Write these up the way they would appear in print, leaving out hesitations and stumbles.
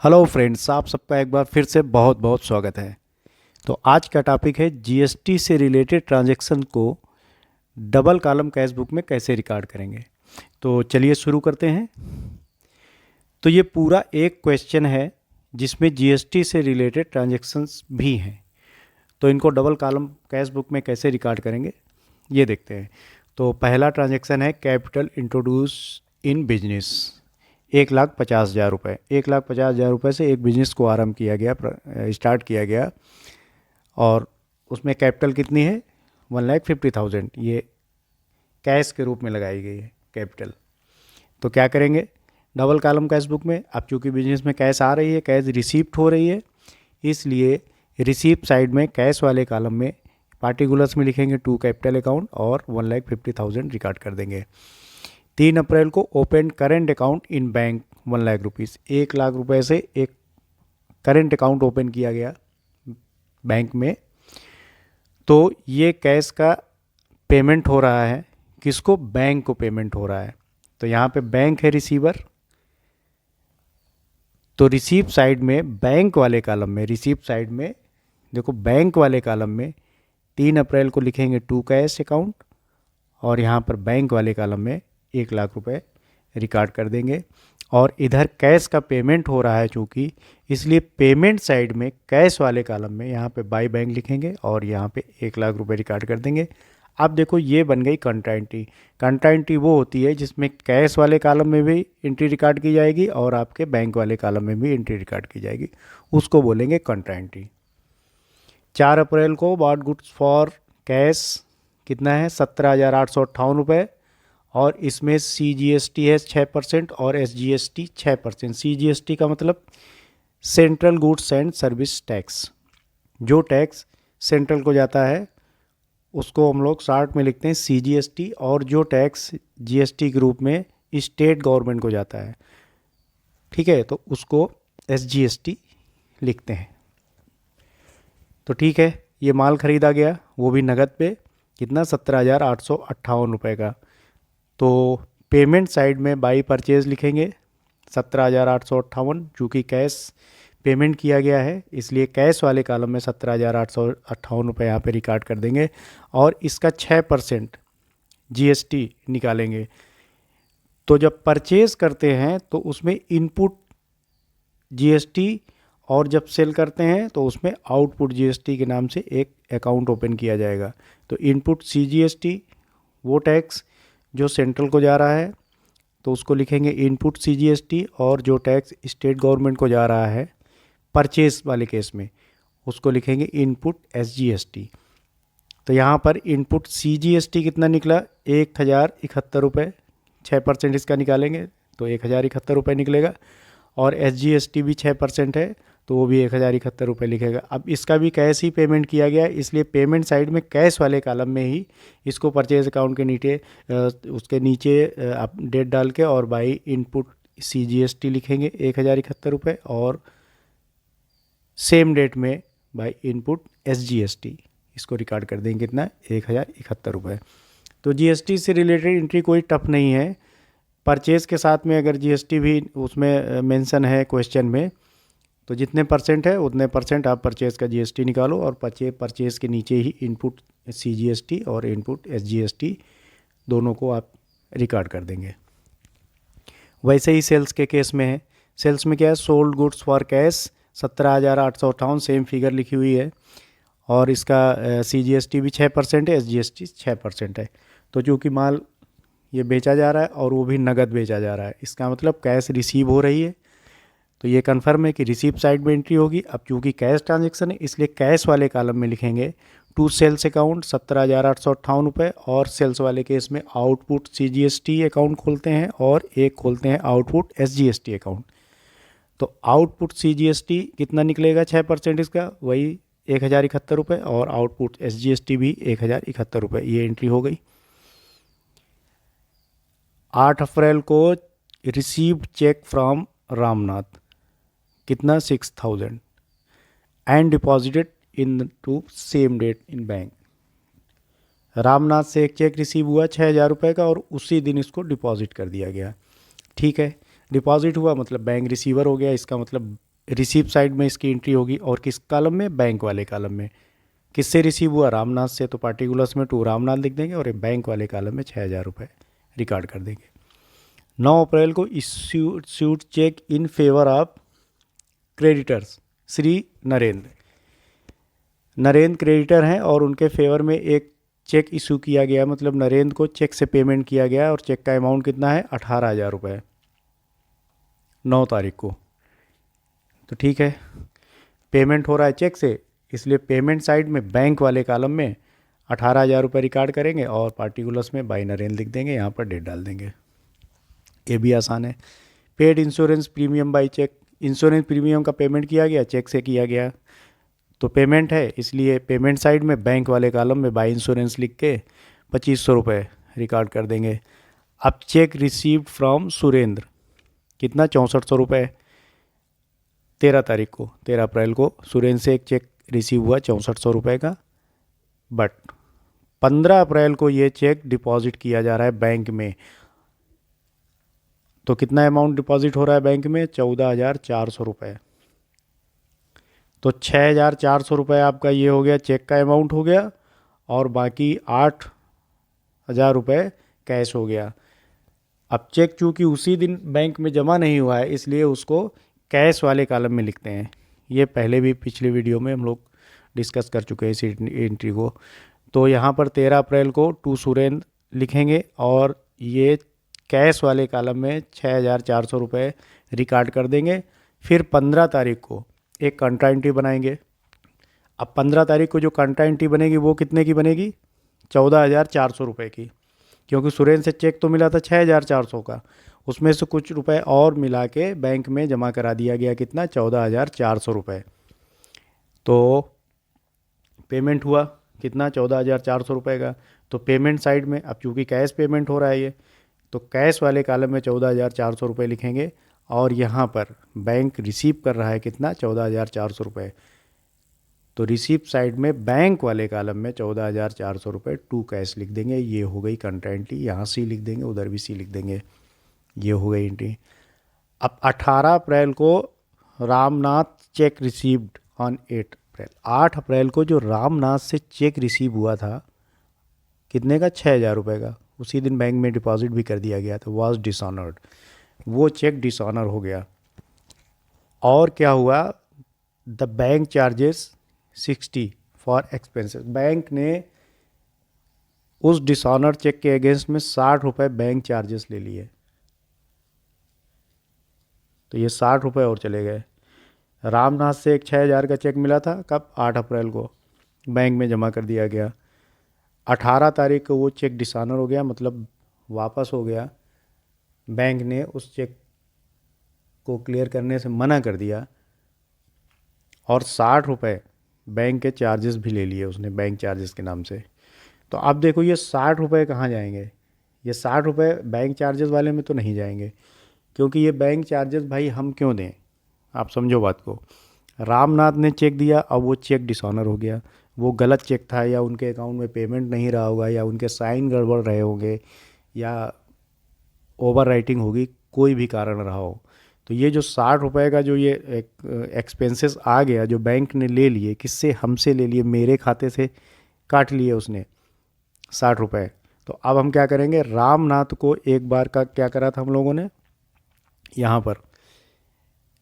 Hello friends, आप सबका एक बार फिर से बहुत बहुत स्वागत है। तो आज का टॉपिक है जीएसटी से रिलेटेड ट्रांजैक्शन को डबल कॉलम कैश बुक में कैसे रिकॉर्ड करेंगे। तो चलिए शुरू करते हैं। तो ये पूरा एक क्वेश्चन है जिसमें जीएसटी से रिलेटेड ट्रांजैक्शंस भी हैं। तो इनको डबल कॉलम कैश बुक में कैसे रिकॉर्ड करेंगे ये देखते हैं। तो पहला ट्रांजैक्शन है कैपिटल इंट्रोड्यूस इन बिजनेस, 1,50,000 रुपये। 1,50,000 रुपये से एक बिजनेस को आरंभ किया गया, स्टार्ट किया गया। और उसमें कैपिटल कितनी है? 1,50,000। ये कैश के रूप में लगाई गई है कैपिटल। तो क्या करेंगे डबल कॉलम कैश बुक में? अब चूँकि बिजनेस में कैश आ रही है, कैश रिसीप्ट हो रही है, इसलिए रिसीप्ट साइड में कैश वाले कॉलम में पार्टिकुलर्स में लिखेंगे टू कैपिटल अकाउंट और 1,50,000 रिकॉर्ड कर देंगे। 3 अप्रैल को open current account in bank 1,00,000 rupees. 1,00,000 रुपये से एक करेंट अकाउंट ओपन किया गया बैंक में। तो ये कैश का पेमेंट हो रहा है किसको? बैंक को पेमेंट हो रहा है। तो यहाँ पे बैंक है रिसीवर। तो रिसीप्ट साइड में बैंक वाले कॉलम में, रिसीप्ट साइड में देखो बैंक वाले कॉलम में 3 अप्रैल को लिखेंगे टू कैश अकाउंट और यहाँ पर बैंक वाले कॉलम में 1,00,000 रुपये रिकॉर्ड कर देंगे। और इधर कैश का पेमेंट हो रहा है चूँकि, इसलिए पेमेंट साइड में कैश वाले कॉलम में यहाँ पे बाई बैंक लिखेंगे और यहाँ पे 1,00,000 रुपये रिकॉर्ड कर देंगे। अब देखो ये बन गई कंट्रा एंट्री। कंट्रा एंट्री वो होती है जिसमें कैश वाले कॉलम में भी एंट्री रिकॉर्ड की जाएगी और आपके बैंक वाले कॉलम में भी एंट्री रिकॉर्ड की जाएगी, उसको बोलेंगे कंट्रा एंट्री। 4 अप्रैल को बॉट गुड्स फॉर कैश कितना है? 17,858 रुपये। और इसमें CGST है 6% और SGST 6%। CGST का मतलब central goods and service tax. जो टैक्स सेंट्रल को जाता है उसको हम लोग शॉर्ट में लिखते हैं CGST, और जो टैक्स GST के रूप में स्टेट गवर्नमेंट को जाता है, ठीक है, तो उसको SGST लिखते हैं। तो ठीक है, ये माल ख़रीदा गया, वो भी नगद पे। कितना? 17,858 रुपये का। तो पेमेंट साइड में बाई परचेज लिखेंगे 17,858, चूँकि कैश पेमेंट किया गया है इसलिए कैश वाले कॉलम में 17,858 रुपये यहाँ पे रिकॉर्ड कर देंगे और इसका 6% GST निकालेंगे। तो जब परचेज करते हैं तो उसमें इनपुट GST, और जब सेल करते हैं तो उसमें आउटपुट GST के नाम से एक अकाउंट ओपन किया जाएगा। तो इनपुट CGST वो टैक्स जो सेंट्रल को जा रहा है तो उसको लिखेंगे इनपुट CGST, और जो टैक्स स्टेट गवर्नमेंट को जा रहा है परचेस वाले केस में उसको लिखेंगे इनपुट SGST। तो यहाँ पर इनपुट CGST कितना निकला? 1,071 रुपये। 6% इसका निकालेंगे तो 1,071 रुपये निकलेगा। और SGST भी 6% है तो वो भी 1,071 रुपये लिखेगा। अब इसका भी कैश ही पेमेंट किया गया है, इसलिए पेमेंट साइड में कैश वाले कॉलम में ही इसको परचेज अकाउंट के नीचे उसके नीचे आप डेट डाल के और बाई इनपुट CGST लिखेंगे 1,071 रुपये, और सेम डेट में बाई इनपुट SGST इसको रिकॉर्ड कर देंगे कितना? 1,071 रुपये। तो GST से रिलेटेड एंट्री कोई टफ नहीं है। परचेज़ के साथ में अगर GST भी उसमें मेंशन है क्वेश्चन में, तो जितने परसेंट है उतने परसेंट आप परचेज़ का GST निकालो और परचेज़ के नीचे ही इनपुट CGST और इनपुट SGST दोनों को आप रिकॉर्ड कर देंगे। वैसे ही सेल्स के केस में है। सेल्स में क्या है? Sold goods for cash 17,858, same figure लिखी हुई है, और इसका CGST भी 6% है, SGST 6% है। तो चूँकि माल ये बेचा जा रहा है और वो भी नगद बेचा जा रहा है, इसका मतलब कैश रिसीव हो रही है, तो ये कन्फर्म है कि रिसीप्ट साइड में एंट्री होगी। अब चूँकि कैश ट्रांजेक्शन है इसलिए कैश वाले कॉलम में लिखेंगे टू सेल्स अकाउंट 17,858 रुपये, और सेल्स वाले केस में आउटपुट CGST अकाउंट खोलते हैं और एक खोलते हैं आउटपुट SGST अकाउंट। तो आउटपुट CGST कितना निकलेगा? 6% इसका, वही 1,071 रुपये, और आउटपुट SGST भी 1,071 रुपये। ये एंट्री हो गई। 8 अप्रैल को रिसीव चेक फ्रॉम रामनाथ, कितना? 6,000, and deposited in to same date in bank. Ramnath से एक चेक रिसीव हुआ 6,000 रुपये का और उसी दिन इसको डिपॉजिट कर दिया गया। ठीक है, डिपॉजिट हुआ मतलब बैंक रिसीवर हो गया, इसका मतलब रिसीव साइड में इसकी एंट्री होगी और किस कॉलम में, बैंक वाले कॉलम में। किससे रिसीव हुआ, रामनाथ से, तो पार्टिकुलर्स में टू रामनाथ लिख देंगे और बैंक वाले कॉलम में 6,000 रुपये रिकॉर्ड कर देंगे। 9 अप्रैल को issued cheque in favour of creditors Shri Narendra. Narendra creditor हैं और उनके फेवर में एक चेक इशू किया गया, मतलब नरेंद्र को चेक से पेमेंट किया गया और चेक का अमाउंट कितना है, 18,000 रुपये, 9 तारीख को। तो ठीक है, पेमेंट हो रहा है चेक से, इसलिए पेमेंट साइड में बैंक वाले कॉलम में 18,000 रुपये रिकॉर्ड करेंगे और पार्टिकुलर्स में बाय नरेंद्र लिख देंगे, यहाँ पर डेट डाल देंगे। ये भी आसान है। Paid insurance premium by cheque, insurance premium का पेमेंट किया गया, चेक से किया गया, तो पेमेंट है, इसलिए पेमेंट साइड में बैंक वाले कॉलम में बाय इंश्योरेंस लिख के 2,500 रुपये रिकॉर्ड कर देंगे। अब चेक रिसीव्ड फ्रॉम सुरेंद्र, कितना, 6400 रुपये, 13 तारीख को, 13 अप्रैल को सुरेंद्र से एक चेक रिसीव हुआ 6400 रुपये का, बट 15 अप्रैल को ये चेक डिपॉजिट किया जा रहा है बैंक में। तो कितना अमाउंट डिपॉजिट हो रहा है बैंक में, 14,400 रुपये। तो 6,400 रुपये आपका ये हो गया, चेक का अमाउंट हो गया, और बाकी 8,000 रुपये कैश हो गया। अब चेक चूँकि उसी दिन बैंक में जमा नहीं हुआ है, इसलिए उसको कैश वाले कॉलम में लिखते हैं। ये पहले भी पिछले वीडियो में हम लोग डिस्कस कर चुके हैं इस एंट्री को। तो यहाँ पर 13 अप्रैल को टू सुरेंद्र लिखेंगे और ये कैश वाले कॉलम में 6,400 रुपये रिकॉर्ड कर देंगे। फिर 15 तारीख को एक कंट्रा एंट्री बनाएंगे। अब 15 तारीख को जो कंट्रा एंट्री बनेगी वो कितने की बनेगी, 14,400 रुपये की, क्योंकि सुरेंद्र से चेक तो मिला था 6,400 का, उसमें से कुछ रुपए और मिला के बैंक में जमा करा दिया गया, कितना, 14,400 रुपये। तो पेमेंट हुआ कितना, 14,400 रुपये का। तो पेमेंट साइड में अब चूँकि कैश पेमेंट हो रहा है ये, तो कैश वाले कॉलम में 14,400 रुपये लिखेंगे और यहाँ पर बैंक रिसीव कर रहा है कितना, 14,400 रुपये। तो रिसीव साइड में बैंक वाले कॉलम में 14,400 रुपये टू कैश लिख देंगे। ये हो गई कंट्रा एंट्री, यहाँ सी लिख देंगे, उधर भी सी लिख देंगे, ये हो गई एंट्री। अब 18 अप्रैल को रामनाथ चेक रिसीव्ड ऑन 8 अप्रैल, 8 अप्रैल को जो रामनाथ से चेक रिसीव हुआ था कितने का, 6,000 रुपये का, उसी दिन बैंक में डिपॉजिट भी कर दिया गया था, वॉज डिसऑनर्ड, वो चेक डिसऑनर हो गया। और क्या हुआ, the bank charges 60 for expenses, bank ने उस डिसऑनर चेक के अगेंस्ट में 60 रुपये बैंक चार्जेस ले लिए। तो ये 60 रुपये और चले गए। रामनाथ से एक 6,000 का चेक मिला था, कब, 8 अप्रैल को, बैंक में जमा कर दिया गया। 18 तारीख को वो चेक डिसऑनर हो गया, मतलब वापस हो गया, बैंक ने उस चेक को क्लियर करने से मना कर दिया और 60 रुपये बैंक के चार्जेस भी ले लिए उसने, बैंक चार्जेस के नाम से। तो अब देखो ये 60 रुपये कहाँ जाएंगे, ये 60 रुपये बैंक चार्जेस वाले में तो नहीं जाएंगे, क्योंकि ये बैंक चार्जेस भाई हम क्यों दें, आप समझो बात को। रामनाथ ने चेक दिया, अब वो चेक डिसऑनर हो गया, वो गलत चेक था, या उनके अकाउंट में पेमेंट नहीं रहा होगा, या उनके साइन गड़बड़ रहे होंगे, या ओवर राइटिंग होगी, कोई भी कारण रहा हो। तो ये जो 60 रुपये का जो ये एक्सपेंसेस आ गया, जो बैंक ने ले लिए, किससे, हमसे ले लिए, मेरे खाते से काट लिए उसने 60 रुपये। तो अब हम क्या करेंगे, रामनाथ को एक बार का क्या करा था हम लोगों ने, यहाँ पर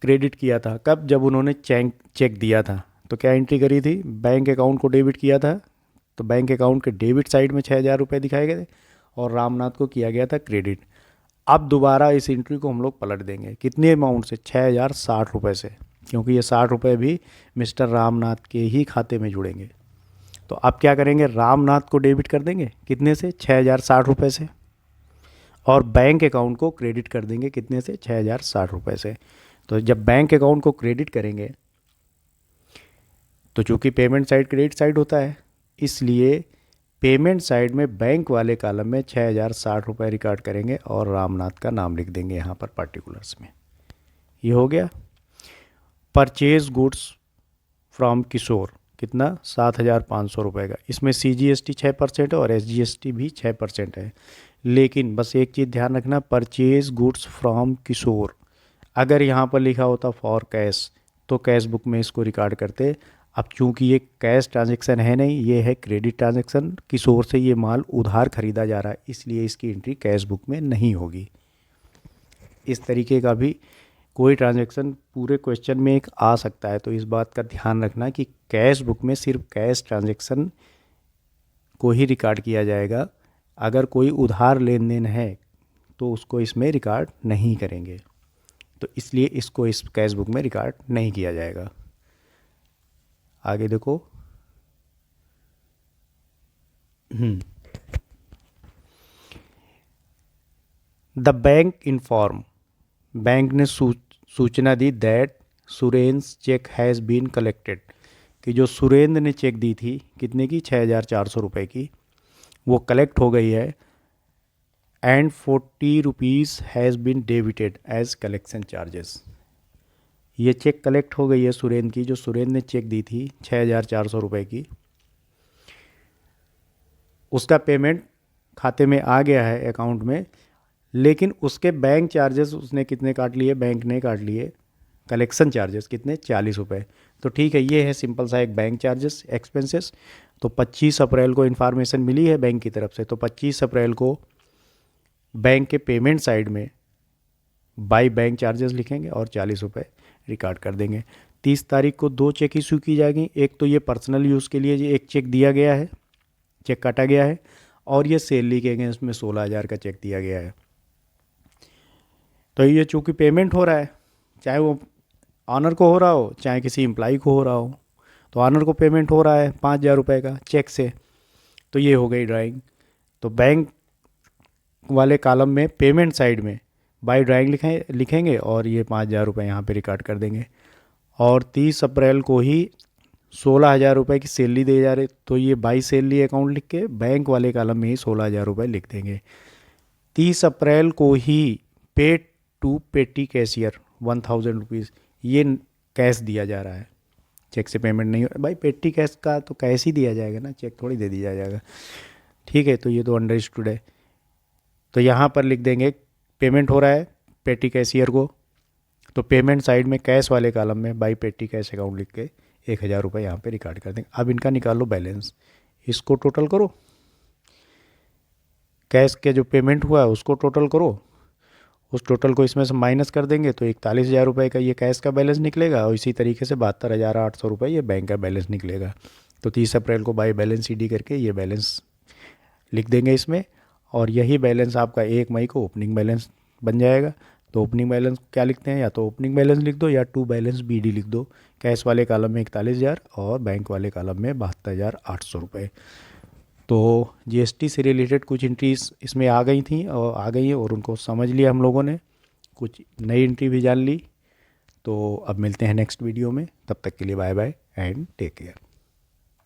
क्रेडिट किया था, कब, जब उन्होंने चेक दिया था। तो क्या एंट्री करी थी, बैंक अकाउंट को डेबिट किया था, तो बैंक अकाउंट के डेबिट साइड में 6,000 रुपये दिखाए गए थे और रामनाथ को किया गया था क्रेडिट। अब दोबारा इस एंट्री को हम लोग पलट देंगे, कितने अमाउंट से, 6,060 रुपये से, क्योंकि ये 60 रुपये भी मिस्टर रामनाथ के ही खाते में जुड़ेंगे। तो अब क्या करेंगे, रामनाथ को डेबिट कर देंगे, कितने से, 6,060 रुपये से, और बैंक अकाउंट को क्रेडिट कर देंगे, कितने से, 6,060 रुपये से। तो जब बैंक अकाउंट को क्रेडिट करेंगे तो चूँकि पेमेंट साइड क्रेडिट साइड होता है, इसलिए पेमेंट साइड में बैंक वाले कॉलम में 6,060 रुपये रिकॉर्ड करेंगे और रामनाथ का नाम लिख देंगे यहाँ पर पार्टिकुलर्स में। ये हो गया। परचेज गुड्स फ्रॉम किशोर, कितना, 7,500 रुपये का, इसमें CGST 6% है और SGST भी 6% है। लेकिन बस एक चीज़ ध्यान रखना, परचेज गुड्स फ्रॉम किशोर, अगर यहाँ पर लिखा होता फॉर कैश तो कैश बुक में इसको रिकॉर्ड करते। अब चूंकि ये कैश ट्रांजैक्शन है नहीं, ये है क्रेडिट ट्रांजैक्शन, किस ओर से ये माल उधार खरीदा जा रहा है, इसलिए इसकी एंट्री कैश बुक में नहीं होगी। इस तरीके का भी कोई ट्रांजैक्शन पूरे क्वेश्चन में एक आ सकता है, तो इस बात का ध्यान रखना कि कैश बुक में सिर्फ कैश ट्रांजैक्शन को ही रिकॉर्ड किया जाएगा। अगर कोई उधार लेन देन है तो उसको इसमें रिकॉर्ड नहीं करेंगे, तो इसलिए इसको इस कैश बुक में रिकॉर्ड नहीं किया जाएगा। आगे देखो। द बैंक इन्फॉर्म, बैंक ने सूचना दी that Surendra cheque has been collected, कि जो सुरेंद्र ने चेक दी थी कितने की, 6,400 रुपये की, वो कलेक्ट हो गई है। And 40 rupees has been debited as collection charges, ये चेक कलेक्ट हो गई है सुरेंद्र की, जो सुरेंद्र ने चेक दी थी 6,400 रुपये की, उसका पेमेंट खाते में आ गया है अकाउंट में, लेकिन उसके बैंक चार्जेस उसने कितने काट लिए, बैंक ने काट लिए कलेक्शन चार्जेस कितने, 40 रुपये। तो ठीक है, ये है सिंपल सा एक बैंक चार्जेस एक्सपेंसेस। तो 25 अप्रैल को इन्फॉर्मेशन मिली है बैंक की तरफ से, तो 25 अप्रैल को बैंक के पेमेंट साइड में बाई बैंक चार्जेस लिखेंगे और 40 रुपये रिकॉर्ड कर देंगे। 30 तारीख को 2 चेक इशू की जाएगी, एक तो ये पर्सनल यूज़ के लिए एक चेक दिया गया है, चेक काटा गया है, और ये सैलरी के अगेंस्ट में 16,000 का चेक दिया गया है। तो ये चूँकि पेमेंट हो रहा है, चाहे वो ऑनर को हो रहा हो चाहे किसी एम्प्लॉय को हो रहा हो, तो ऑनर को पेमेंट हो रहा है 5,000 रुपये का चेक से, तो ये हो गई ड्राइंग। तो बैंक वाले कॉलम में पेमेंट साइड में बाई ड्राइंग लिखेंगे और ये 5,000 रुपये यहाँ पे रिकॉर्ड कर देंगे। और 30 अप्रैल को ही 16,000 रुपये की सैलरी दे जा रहे, तो ये बाई सैलरी अकाउंट लिख के बैंक वाले कॉलम में ही 16,000 रुपये लिख देंगे। 30 अप्रैल को ही पेड टू पेटी कैशियर 1,000 रुपीज़, ये कैश दिया जा रहा है, चेक से पेमेंट नहीं हो भाई, पेटी कैश का तो कैश ही दिया जाएगा ना, चेक थोड़ी दे दिया जाएगा। ठीक है, तो ये तो अंडरस्टूड है। तो यहाँ पर लिख देंगे पेमेंट हो रहा है पेटी कैशियर को, तो पेमेंट साइड में कैश वाले कॉलम में बाई पेटी कैश अकाउंट लिख के 1,000 रुपये यहाँ पे रिकॉर्ड कर देंगे। अब इनका निकालो बैलेंस, इसको टोटल करो, कैश के जो पेमेंट हुआ है उसको टोटल करो, उस टोटल को इसमें से माइनस कर देंगे तो 41,000 रुपये का ये कैश का बैलेंस निकलेगा, और इसी तरीके से 72,800 रुपये ये बैंक का बैलेंस निकलेगा। तो 30 अप्रैल को बाई बैलेंस शीट करके ये बैलेंस लिख देंगे इसमें, और यही बैलेंस आपका 1 मई को ओपनिंग बैलेंस बन जाएगा। तो ओपनिंग बैलेंस क्या लिखते हैं, या तो ओपनिंग बैलेंस लिख दो या टू बैलेंस BD लिख दो। कैश वाले कॉलम में 41,000 और बैंक वाले कॉलम में 72,800 रुपये। तो GST से रिलेटेड कुछ एंट्रीज इसमें आ गई थी और आ गई है, और उनको समझ लिया हम लोगों ने, कुछ नई एंट्री भी जान ली। तो अब मिलते हैं नेक्स्ट वीडियो में, तब तक के लिए bye bye and take care.